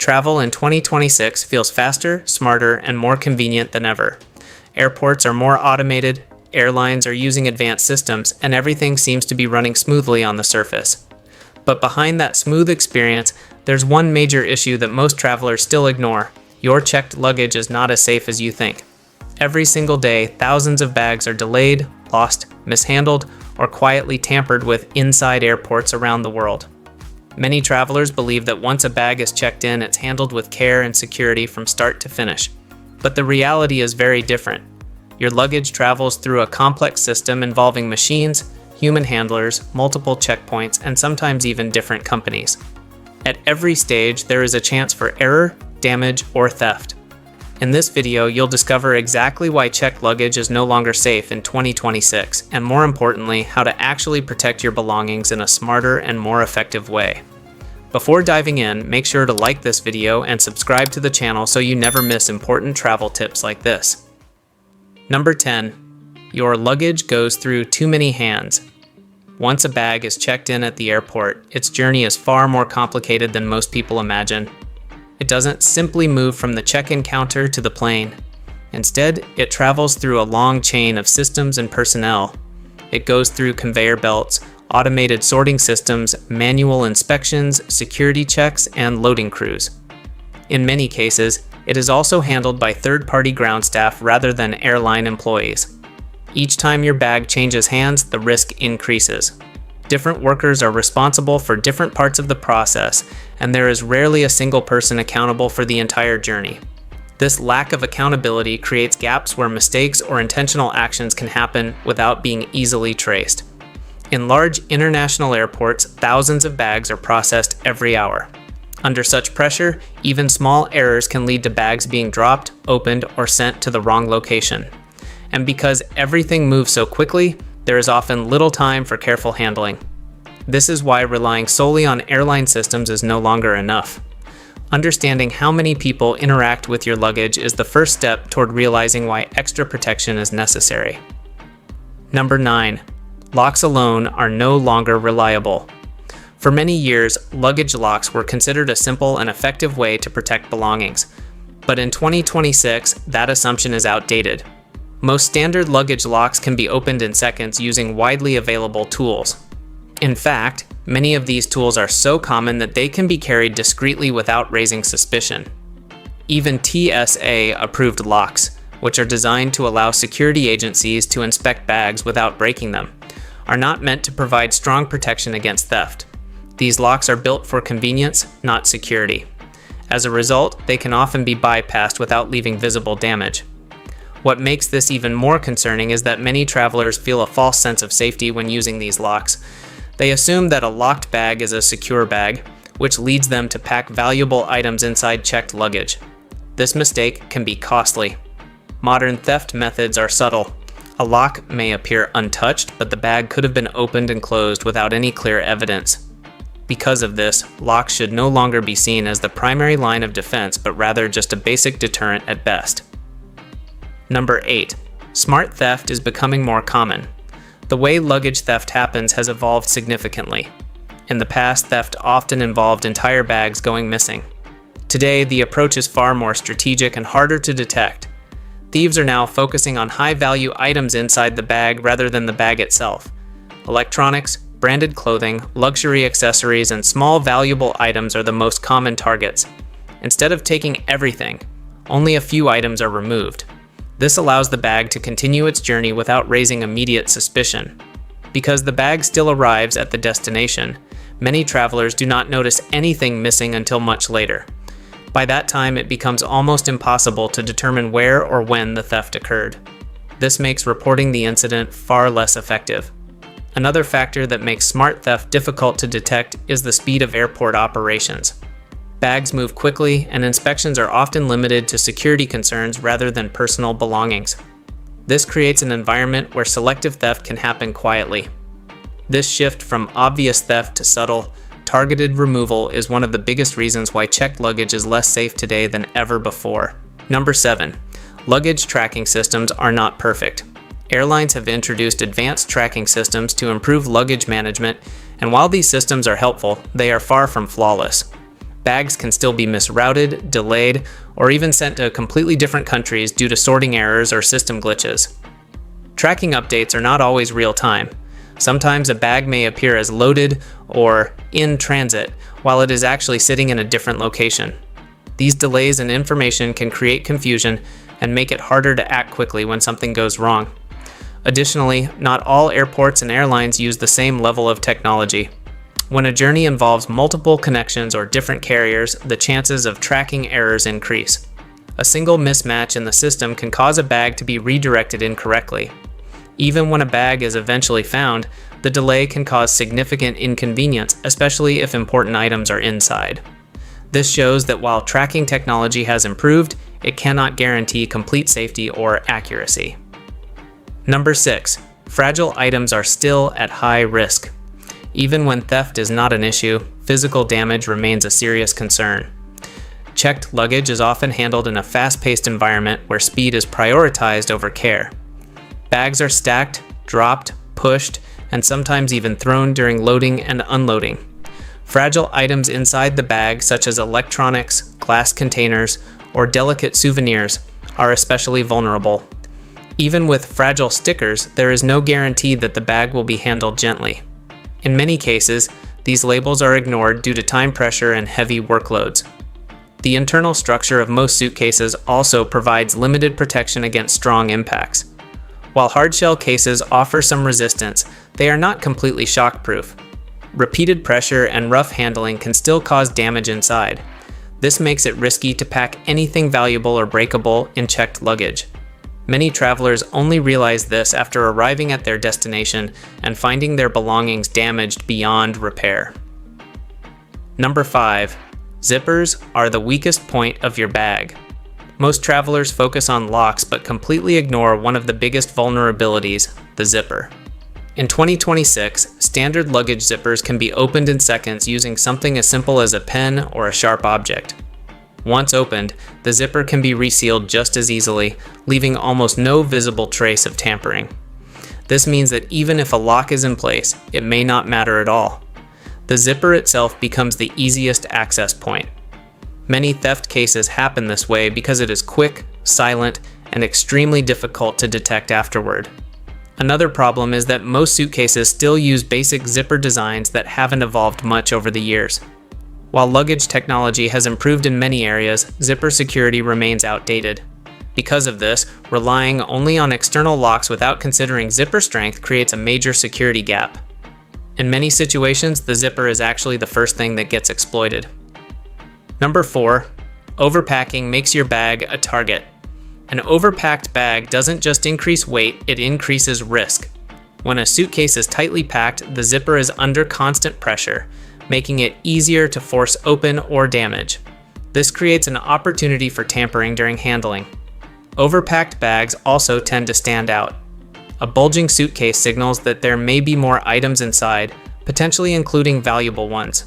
Travel in 2026 feels faster, smarter, and more convenient than ever. Airports are more automated, airlines are using advanced systems, and everything seems to be running smoothly on the surface. But behind that smooth experience, there's one major issue that most travelers still ignore. Your checked luggage is not as safe as you think. Every single day, thousands of bags are delayed, lost, mishandled, or quietly tampered with inside airports around the world. Many travelers believe that once a bag is checked in, it's handled with care and security from start to finish. But the reality is very different. Your luggage travels through a complex system involving machines, human handlers, multiple checkpoints, and sometimes even different companies. At every stage, there is a chance for error, damage, or theft. In this video, you'll discover exactly why checked luggage is no longer safe in 2026, and more importantly, how to actually protect your belongings in a smarter and more effective way. Before diving in, make sure to like this video and subscribe to the channel so you never miss important travel tips like this. Number 10. Your luggage goes through too many hands. Once a bag is checked in at the airport, its journey is far more complicated than most people imagine. It doesn't simply move from the check-in counter to the plane. Instead, it travels through a long chain of systems and personnel. It goes through conveyor belts, automated sorting systems, manual inspections, security checks, and loading crews. In many cases, it is also handled by third-party ground staff rather than airline employees. Each time your bag changes hands, the risk increases. Different workers are responsible for different parts of the process, and there is rarely a single person accountable for the entire journey. This lack of accountability creates gaps where mistakes or intentional actions can happen without being easily traced. In large international airports, thousands of bags are processed every hour. Under such pressure, even small errors can lead to bags being dropped, opened, or sent to the wrong location. And because everything moves so quickly, there is often little time for careful handling. This is why relying solely on airline systems is no longer enough. Understanding how many people interact with your luggage is the first step toward realizing why extra protection is necessary. Number 9. Locks alone are no longer reliable. For many years, luggage locks were considered a simple and effective way to protect belongings. But in 2026, that assumption is outdated. Most standard luggage locks can be opened in seconds using widely available tools. In fact, many of these tools are so common that they can be carried discreetly without raising suspicion. Even TSA-approved locks, which are designed to allow security agencies to inspect bags without breaking them, are not meant to provide strong protection against theft. These locks are built for convenience, not security. As a result, they can often be bypassed without leaving visible damage. What makes this even more concerning is that many travelers feel a false sense of safety when using these locks. They assume that a locked bag is a secure bag, which leads them to pack valuable items inside checked luggage. This mistake can be costly. Modern theft methods are subtle. A lock may appear untouched, but the bag could have been opened and closed without any clear evidence. Because of this, locks should no longer be seen as the primary line of defense, but rather just a basic deterrent at best. Number 8. Smart theft is becoming more common. The way luggage theft happens has evolved significantly. In the past, theft often involved entire bags going missing. Today, the approach is far more strategic and harder to detect. Thieves are now focusing on high-value items inside the bag rather than the bag itself. Electronics, branded clothing, luxury accessories, and small valuable items are the most common targets. Instead of taking everything, only a few items are removed. This allows the bag to continue its journey without raising immediate suspicion. Because the bag still arrives at the destination, many travelers do not notice anything missing until much later. By that time, it becomes almost impossible to determine where or when the theft occurred. This makes reporting the incident far less effective. Another factor that makes smart theft difficult to detect is the speed of airport operations. Bags move quickly, and inspections are often limited to security concerns rather than personal belongings. This creates an environment where selective theft can happen quietly. This shift from obvious theft to subtle, targeted removal is one of the biggest reasons why checked luggage is less safe today than ever before. Number 7. Luggage tracking systems are not perfect. Airlines have introduced advanced tracking systems to improve luggage management, and while these systems are helpful, they are far from flawless. Bags can still be misrouted, delayed, or even sent to completely different countries due to sorting errors or system glitches. Tracking updates are not always real-time. Sometimes a bag may appear as loaded or in transit, while it is actually sitting in a different location. These delays in information can create confusion and make it harder to act quickly when something goes wrong. Additionally, not all airports and airlines use the same level of technology. When a journey involves multiple connections or different carriers, the chances of tracking errors increase. A single mismatch in the system can cause a bag to be redirected incorrectly. Even when a bag is eventually found, the delay can cause significant inconvenience, especially if important items are inside. This shows that while tracking technology has improved, it cannot guarantee complete safety or accuracy. Number 6. Fragile items are still at high risk. Even when theft is not an issue, physical damage remains a serious concern. Checked luggage is often handled in a fast-paced environment where speed is prioritized over care. Bags are stacked, dropped, pushed, and sometimes even thrown during loading and unloading. Fragile items inside the bag, such as electronics, glass containers, or delicate souvenirs, are especially vulnerable. Even with fragile stickers, there is no guarantee that the bag will be handled gently. In many cases, these labels are ignored due to time pressure and heavy workloads. The internal structure of most suitcases also provides limited protection against strong impacts. While hardshell cases offer some resistance, they are not completely shockproof. Repeated pressure and rough handling can still cause damage inside. This makes it risky to pack anything valuable or breakable in checked luggage. Many travelers only realize this after arriving at their destination and finding their belongings damaged beyond repair. Number 5. Zippers are the weakest point of your bag. Most travelers focus on locks but completely ignore one of the biggest vulnerabilities, the zipper. In 2026, standard luggage zippers can be opened in seconds using something as simple as a pen or a sharp object. Once opened, the zipper can be resealed just as easily, leaving almost no visible trace of tampering. This means that even if a lock is in place, it may not matter at all. The zipper itself becomes the easiest access point. Many theft cases happen this way because it is quick, silent, and extremely difficult to detect afterward. Another problem is that most suitcases still use basic zipper designs that haven't evolved much over the years. While luggage technology has improved in many areas, zipper security remains outdated. Because of this, relying only on external locks without considering zipper strength creates a major security gap. In many situations, the zipper is actually the first thing that gets exploited. Number 4. Overpacking makes your bag a target. An overpacked bag doesn't just increase weight, it increases risk. When a suitcase is tightly packed, the zipper is under constant pressure, making it easier to force open or damage. This creates an opportunity for tampering during handling. Overpacked bags also tend to stand out. A bulging suitcase signals that there may be more items inside, potentially including valuable ones.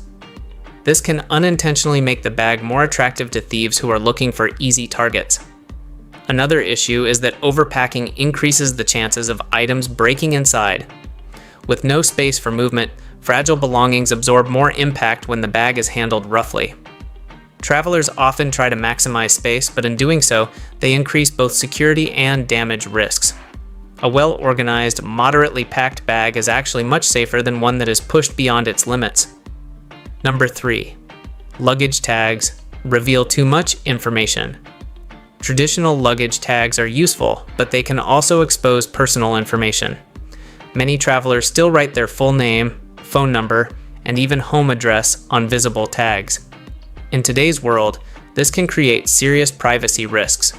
This can unintentionally make the bag more attractive to thieves who are looking for easy targets. Another issue is that overpacking increases the chances of items breaking inside. With no space for movement, fragile belongings absorb more impact when the bag is handled roughly. Travelers often try to maximize space, but in doing so, they increase both security and damage risks. A well-organized, moderately packed bag is actually much safer than one that is pushed beyond its limits. Number 3. Luggage tags reveal too much information. Traditional luggage tags are useful, but they can also expose personal information. Many travelers still write their full name, phone number, and even home address on visible tags. In today's world, this can create serious privacy risks.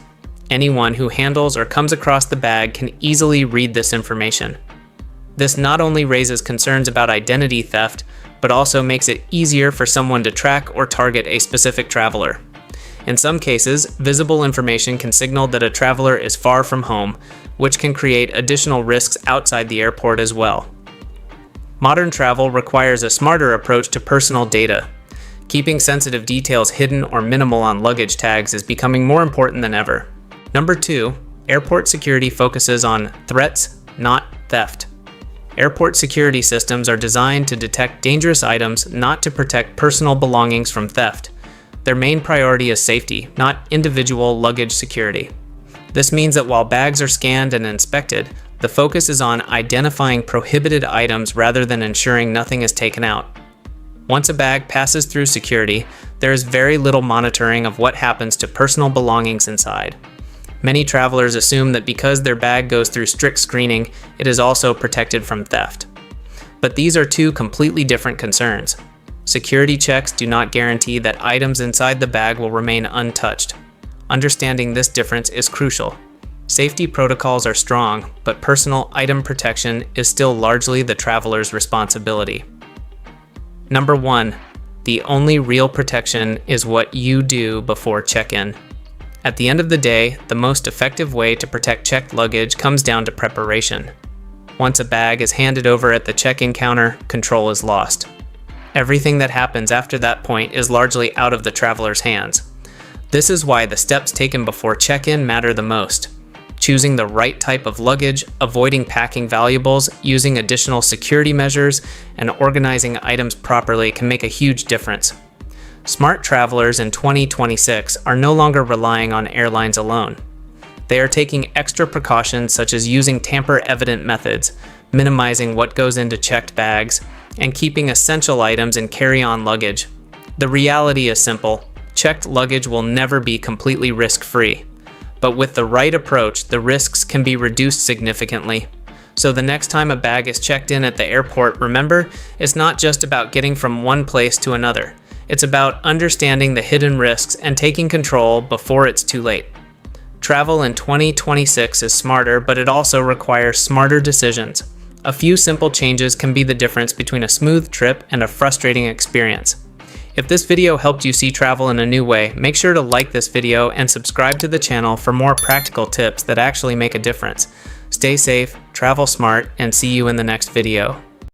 Anyone who handles or comes across the bag can easily read this information. This not only raises concerns about identity theft, but also makes it easier for someone to track or target a specific traveler. In some cases, visible information can signal that a traveler is far from home, which can create additional risks outside the airport as well. Modern travel requires a smarter approach to personal data. Keeping sensitive details hidden or minimal on luggage tags is becoming more important than ever. Number 2, airport security focuses on threats, not theft. Airport security systems are designed to detect dangerous items, not to protect personal belongings from theft. Their main priority is safety, not individual luggage security. This means that while bags are scanned and inspected, the focus is on identifying prohibited items rather than ensuring nothing is taken out. Once a bag passes through security, there is very little monitoring of what happens to personal belongings inside. Many travelers assume that because their bag goes through strict screening, it is also protected from theft. But these are two completely different concerns. Security checks do not guarantee that items inside the bag will remain untouched. Understanding this difference is crucial. Safety protocols are strong, but personal item protection is still largely the traveler's responsibility. Number 1. The only real protection is what you do before check-in. At the end of the day, the most effective way to protect checked luggage comes down to preparation. Once a bag is handed over at the check-in counter, control is lost. Everything that happens after that point is largely out of the traveler's hands. This is why the steps taken before check-in matter the most. Choosing the right type of luggage, avoiding packing valuables, using additional security measures, and organizing items properly can make a huge difference. Smart travelers in 2026 are no longer relying on airlines alone. They are taking extra precautions such as using tamper-evident methods, minimizing what goes into checked bags, and keeping essential items in carry-on luggage. The reality is simple. Checked luggage will never be completely risk-free. But with the right approach, the risks can be reduced significantly. So the next time a bag is checked in at the airport, remember, it's not just about getting from one place to another. It's about understanding the hidden risks and taking control before it's too late. Travel in 2026 is smarter, but it also requires smarter decisions. A few simple changes can be the difference between a smooth trip and a frustrating experience. If this video helped you see travel in a new way, make sure to like this video and subscribe to the channel for more practical tips that actually make a difference. Stay safe, travel smart, and see you in the next video.